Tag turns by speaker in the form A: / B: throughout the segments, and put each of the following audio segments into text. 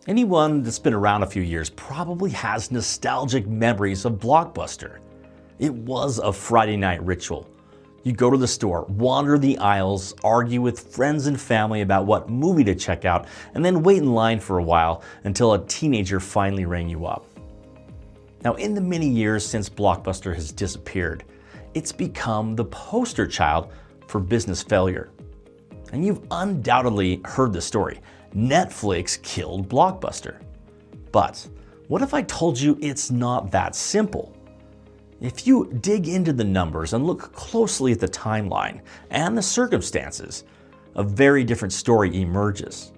A: Anyone that's been around a few years probably has nostalgic memories of Blockbuster. It was a Friday night ritual. You go to the store, wander the aisles, argue with friends and family about what movie to check out, and then wait in line for a while until a teenager finally rang you up. Now, in the many years since Blockbuster has disappeared, it's become the poster child for business failure. And you've undoubtedly heard the story. Netflix killed Blockbuster. But what if I told you it's not that simple? If you dig into the numbers and look closely at the timeline and the circumstances, a very different story emerges.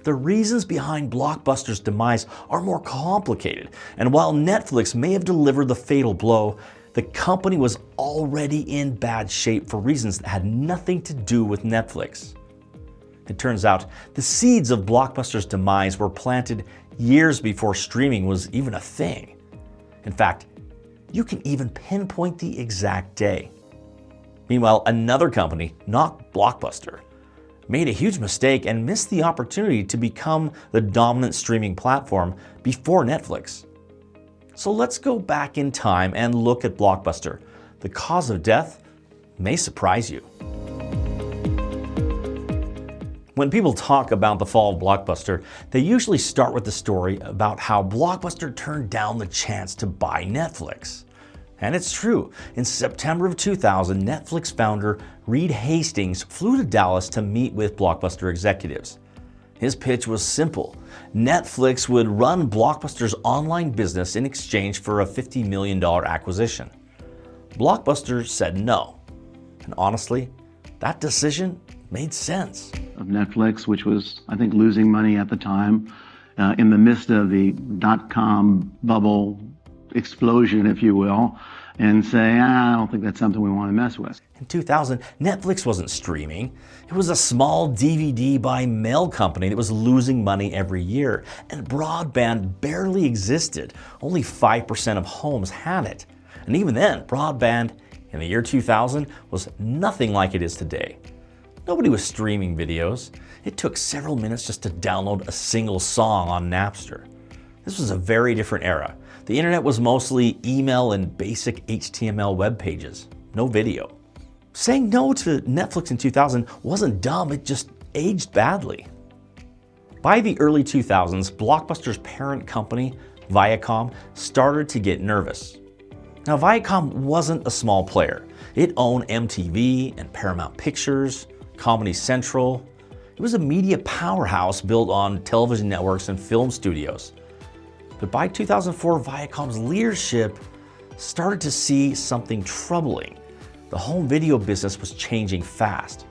A: The reasons behind Blockbuster's demise are more complicated, and while Netflix may have delivered the fatal blow, the company was already in bad shape for reasons that had nothing to do with Netflix. It turns out the seeds of Blockbuster's demise were planted years before streaming was even a thing. In fact, you can even pinpoint the exact day. Meanwhile, another company, not Blockbuster, made a huge mistake and missed the opportunity to become the dominant streaming platform before Netflix. So let's go back in time and look at Blockbuster. The cause of death may surprise you. When people talk about the fall of Blockbuster, they usually start with the story about how Blockbuster turned down the chance to buy Netflix. And it's true. In September of 2000, Netflix founder Reed Hastings flew to Dallas to meet with Blockbuster executives. His pitch was simple. Netflix would run Blockbuster's online business in exchange for a $50 million acquisition. Blockbuster said no. And honestly, that decision made sense.
B: Of Netflix, which was, I think, losing money at the time, in the midst of the dot-com bubble explosion, if you will, and say, I don't think that's something we want to mess with.
A: In 2000, Netflix wasn't streaming. It was a small DVD by mail company that was losing money every year, and broadband barely existed. Only 5% of homes had it. And even then, broadband in the year 2000 was nothing like it is today. Nobody was streaming videos. It took several minutes just to download a single song on Napster. This was a very different era. The internet was mostly email and basic HTML web pages, no video. Saying no to Netflix in 2000 wasn't dumb, it just aged badly. By the early 2000s, Blockbuster's parent company, Viacom, started to get nervous. Now, Viacom wasn't a small player. It owned MTV and Paramount Pictures, Comedy Central. It was a media powerhouse built on television networks and film studios. But by 2004, Viacom's leadership started to see something troubling. The home video business was changing fast.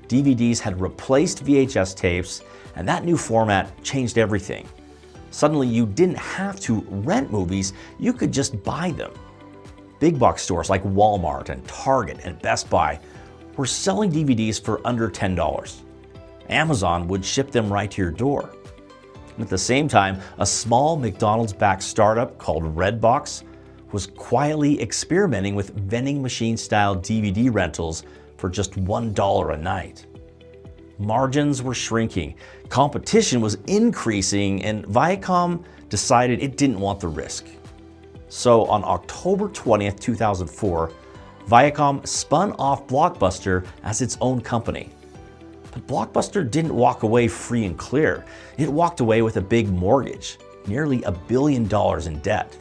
A: DVDs had replaced VHS tapes, and that new format changed everything. Suddenly, you didn't have to rent movies, you could just buy them. Big box stores like Walmart and Target and Best Buy were selling DVDs for under $10. Amazon would ship them right to your door. And at the same time, a small McDonald's-backed startup called Redbox was quietly experimenting with vending machine-style DVD rentals for just $1 a night. Margins were shrinking, competition was increasing, and Viacom decided it didn't want the risk. So on October 20th, 2004, Viacom spun off Blockbuster as its own company. But Blockbuster didn't walk away free and clear. It walked away with a big mortgage, nearly $1 billion in debt.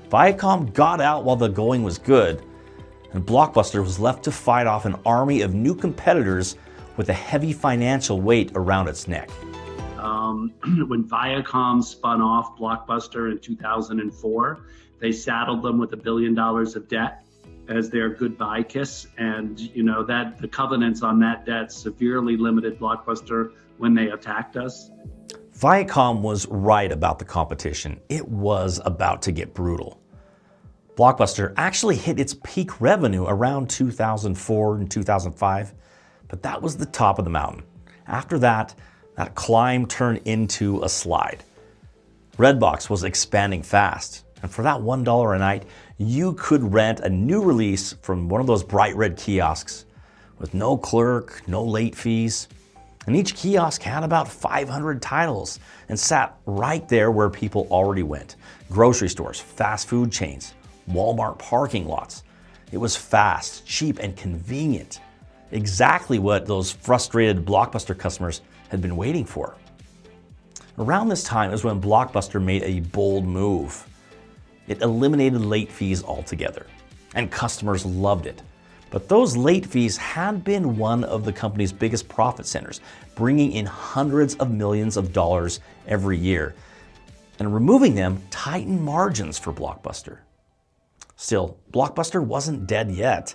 A: Viacom got out while the going was good, and Blockbuster was left to fight off an army of new competitors with a heavy financial weight around its neck.
C: When Viacom spun off Blockbuster in 2004, they saddled them with $1 billion of debt as their goodbye kiss, and that the covenants on that debt severely limited Blockbuster when they attacked us.
A: Viacom was right about the competition. It was about to get brutal. Blockbuster actually hit its peak revenue around 2004 and 2005, but that was the top of the mountain. After that, that climb turned into a slide. Redbox was expanding fast, and for that $1 a night, you could rent a new release from one of those bright red kiosks with no clerk, no late fees. And each kiosk had about 500 titles and sat right there where people already went. Grocery stores, fast food chains, Walmart parking lots. It was fast, cheap, and convenient. Exactly what those frustrated Blockbuster customers had been waiting for. Around this time is when Blockbuster made a bold move. It eliminated late fees altogether, and customers loved it. But those late fees had been one of the company's biggest profit centers, bringing in hundreds of millions of dollars every year. And removing them tightened margins for Blockbuster. Still, Blockbuster wasn't dead yet.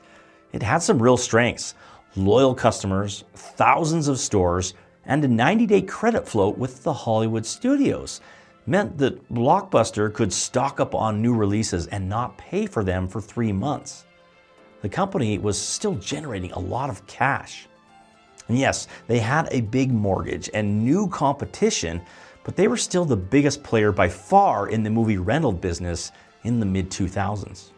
A: It had some real strengths: loyal customers, thousands of stores, and a 90-day credit flow with the Hollywood studios. Meant that Blockbuster could stock up on new releases and not pay for them for 3 months. The company was still generating a lot of cash. And yes, they had a big mortgage and new competition, but they were still the biggest player by far in the movie rental business in the mid-2000s.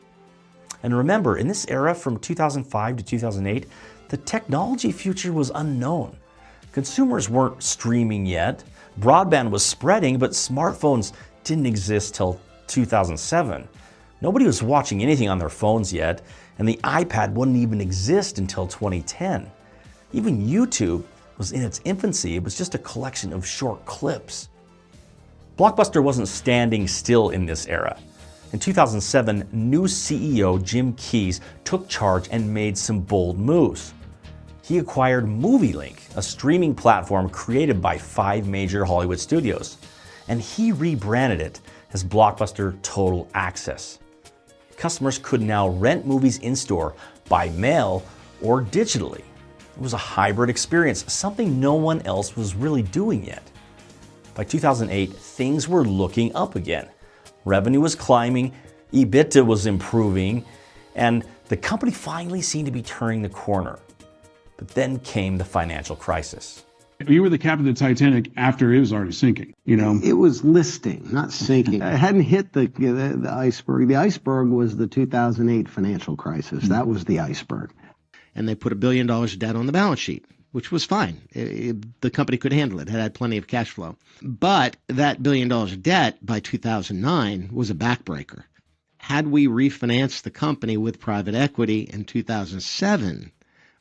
A: And remember, in this era from 2005 to 2008, the technology future was unknown. Consumers weren't streaming yet. Broadband was spreading, but smartphones didn't exist till 2007. Nobody was watching anything on their phones yet, and the iPad wouldn't even exist until 2010. Even YouTube was in its infancy. It was just a collection of short clips. Blockbuster wasn't standing still in this era. In 2007, new CEO Jim Keyes took charge and made some bold moves. He acquired MovieLink, a streaming platform created by 5 major Hollywood studios, and he rebranded it as Blockbuster Total Access. Customers could now rent movies in-store, by mail, or digitally. It was a hybrid experience, something no one else was really doing yet. By 2008, things were looking up again. Revenue was climbing, EBITDA was improving, and the company finally seemed to be turning the corner. But then came the financial crisis.
D: You were the captain of the Titanic after it was already sinking, you know?
B: It was listing, not sinking. It hadn't hit the iceberg. The iceberg was the 2008 financial crisis. That was the iceberg.
E: And they put $1 billion of debt on the balance sheet, which was fine. The company could handle it. It had plenty of cash flow. But that $1 billion of debt by 2009 was a backbreaker. Had we refinanced the company with private equity in 2007,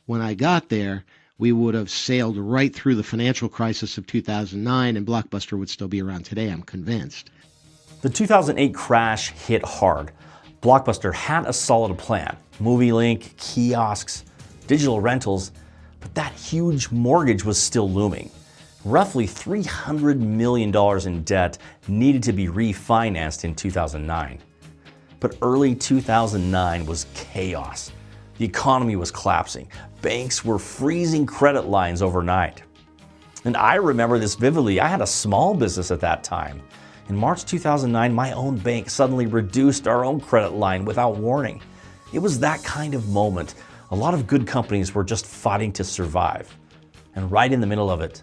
E: when I got there, we would have sailed right through the financial crisis of 2009, and Blockbuster would still be around today, I'm convinced.
A: The 2008 crash hit hard. Blockbuster had a solid plan: MovieLink, kiosks, digital rentals, but that huge mortgage was still looming. Roughly $300 million in debt needed to be refinanced in 2009. But early 2009 was chaos. The economy was collapsing. Banks were freezing credit lines overnight. And I remember this vividly. I had a small business at that time. In March 2009, my own bank suddenly reduced our own credit line without warning. It was that kind of moment. A lot of good companies were just fighting to survive. And right in the middle of it,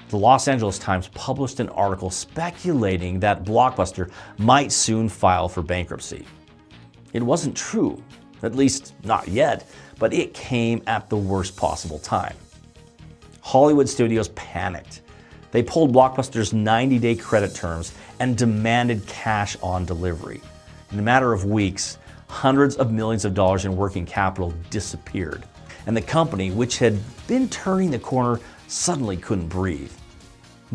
A: the Los Angeles Times published an article speculating that Blockbuster might soon file for bankruptcy. It wasn't true, at least not yet, but it came at the worst possible time. Hollywood studios panicked. They pulled Blockbuster's 90-day credit terms and demanded cash on delivery. In a matter of weeks, hundreds of millions of dollars in working capital disappeared, and the company, which had been turning the corner, suddenly couldn't breathe.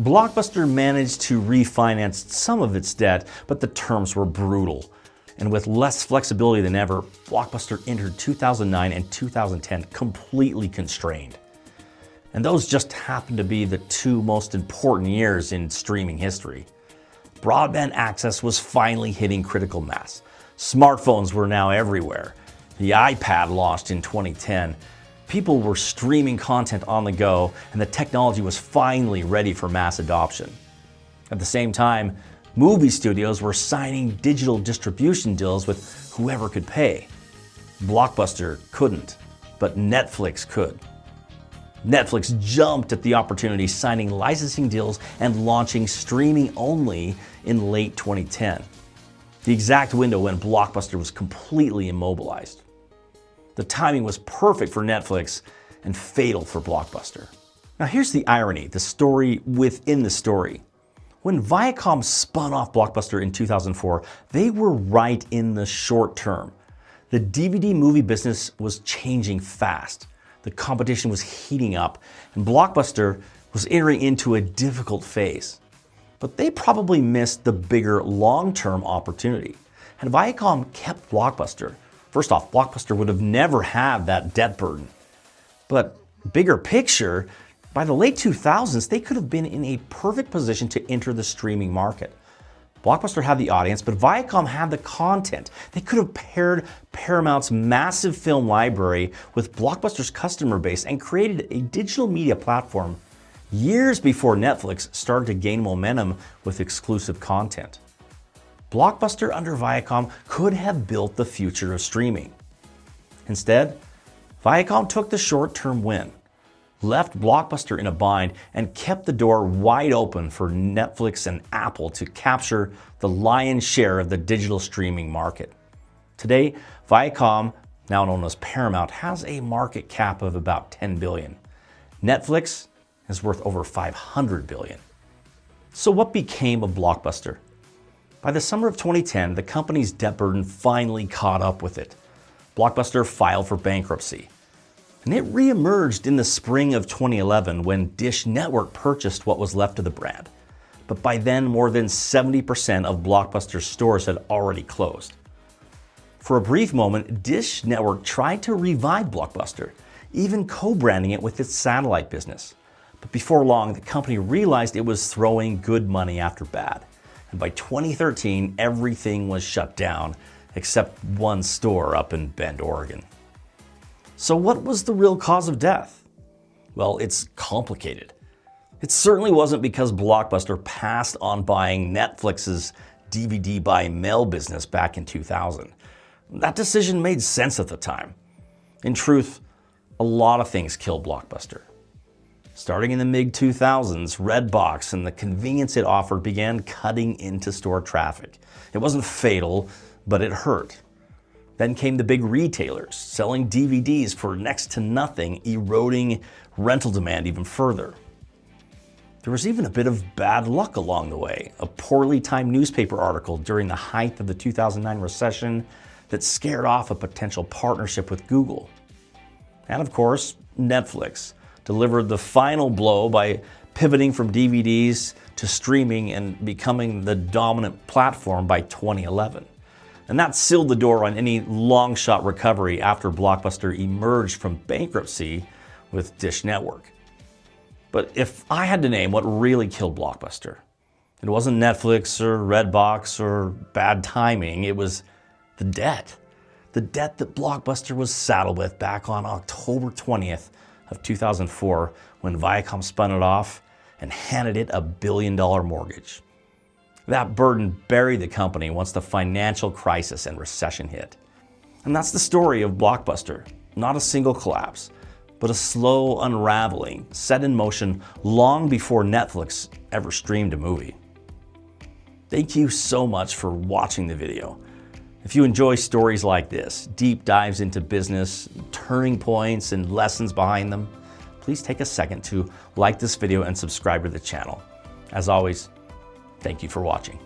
A: Blockbuster managed to refinance some of its debt, but the terms were brutal. And with less flexibility than ever, Blockbuster entered 2009 and 2010 completely constrained. And those just happened to be the 2 most important years in streaming history. Broadband access was finally hitting critical mass. Smartphones were now everywhere. The iPad launched in 2010. People were streaming content on the go, and the technology was finally ready for mass adoption. At the same time, movie studios were signing digital distribution deals with whoever could pay. Blockbuster couldn't, but Netflix could. Netflix jumped at the opportunity, signing licensing deals and launching streaming only in late 2010. The exact window when Blockbuster was completely immobilized. The timing was perfect for Netflix and fatal for Blockbuster. Now here's the irony, the story within the story. When Viacom spun off Blockbuster in 2004, they were right in the short term. The DVD movie business was changing fast. The competition was heating up, and Blockbuster was entering into a difficult phase. But they probably missed the bigger long-term opportunity. Had Viacom kept Blockbuster, first off, Blockbuster would have never had that debt burden. But bigger picture, by the late 2000s, they could have been in a perfect position to enter the streaming market. Blockbuster had the audience, but Viacom had the content. They could have paired Paramount's massive film library with Blockbuster's customer base and created a digital media platform years before Netflix started to gain momentum with exclusive content. Blockbuster under Viacom could have built the future of streaming. Instead, Viacom took the short-term win, left Blockbuster in a bind, and kept the door wide open for Netflix and Apple to capture the lion's share of the digital streaming market. Today, Viacom, now known as Paramount, has a market cap of about $10 billion. Netflix is worth over $500 billion. So what became of Blockbuster? By the summer of 2010, the company's debt burden finally caught up with it. Blockbuster filed for bankruptcy. And it reemerged in the spring of 2011 when Dish Network purchased what was left of the brand. But by then, more than 70% of Blockbuster's stores had already closed. For a brief moment, Dish Network tried to revive Blockbuster, even co-branding it with its satellite business. But before long, the company realized it was throwing good money after bad. And by 2013, everything was shut down, except one store up in Bend, Oregon. So what was the real cause of death? Well, it's complicated. It certainly wasn't because Blockbuster passed on buying Netflix's DVD by mail business back in 2000. That decision made sense at the time. In truth, a lot of things killed Blockbuster. Starting in the mid-2000s, Redbox and the convenience it offered began cutting into store traffic. It wasn't fatal, but it hurt. Then came the big retailers, selling DVDs for next to nothing, eroding rental demand even further. There was even a bit of bad luck along the way, a poorly timed newspaper article during the height of the 2009 recession that scared off a potential partnership with Google. And of course, Netflix delivered the final blow by pivoting from DVDs to streaming and becoming the dominant platform by 2011. And that sealed the door on any long-shot recovery after Blockbuster emerged from bankruptcy with Dish Network. But if I had to name what really killed Blockbuster, it wasn't Netflix or Redbox or bad timing, it was the debt. The debt that Blockbuster was saddled with back on October 20th of 2004 when Viacom spun it off and handed it a $1 billion mortgage. That burden buried the company once the financial crisis and recession hit. And that's the story of Blockbuster. Not a single collapse, but a slow unraveling set in motion long before Netflix ever streamed a movie. Thank you so much for watching the video. If you enjoy stories like this, deep dives into business, turning points, and lessons behind them, please take a second to like this video and subscribe to the channel. As always, thank you for watching.